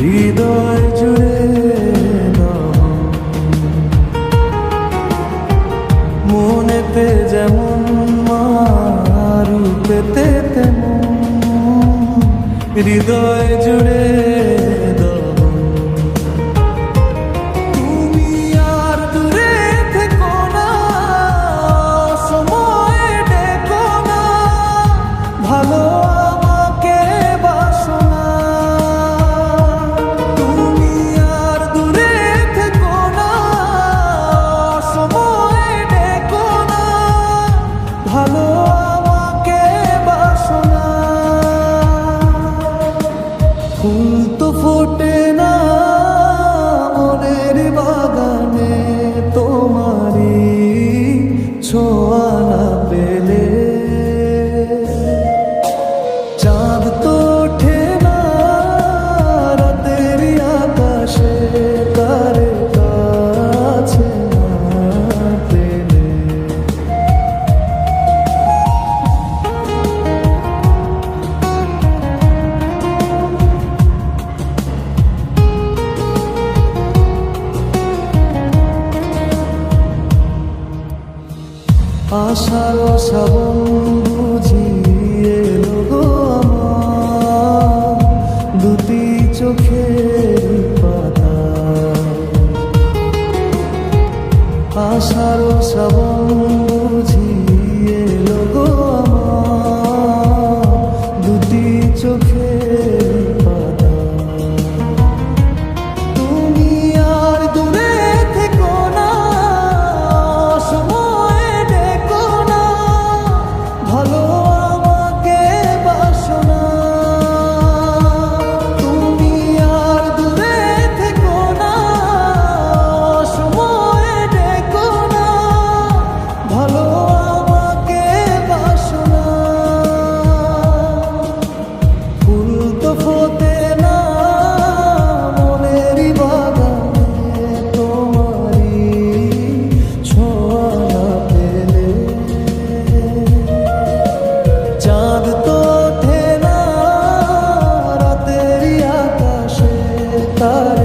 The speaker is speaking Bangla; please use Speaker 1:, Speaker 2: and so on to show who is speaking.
Speaker 1: হৃদয় জুড়ে মনেতে যেমন রূপেতে তেমন হৃদয় জুড়ে তুমি আর দূরে থেকো না, সময় ডেকো না, ভালো আমাকে বাসো না। তুমি আর দূরে থেকো না, সময় ডেকো না, ভালো আমাকে বাসো না। ফুল তো ফোটে না মনের বাগানে, তোমারই ছোঁয়া না পেলে। চাঁদ তো ওঠে না রাতের আকাশে, তারে কাছে না পেলে। আশার শ্রাবণ বুঝিয়ে গো আমার দুটি চোখের পাতা। আশার শ্রাবণ বুঝিয়ে গো আমার দুটি চোখের পাতা। তুমি আর দূরে থেকো না, সময় ডেকো না, ভালো আমাকে বাসো না। তুমি আর দূরে থেকো না, সময় ডেকো না, ভালো আমাকে বাসো না। ফুল তো ফোটে না মনেরই বাগানে, তোমারই ছোঁয়া না পেলে। চাঁদ তো ওঠে না রাতের আকাশে, তার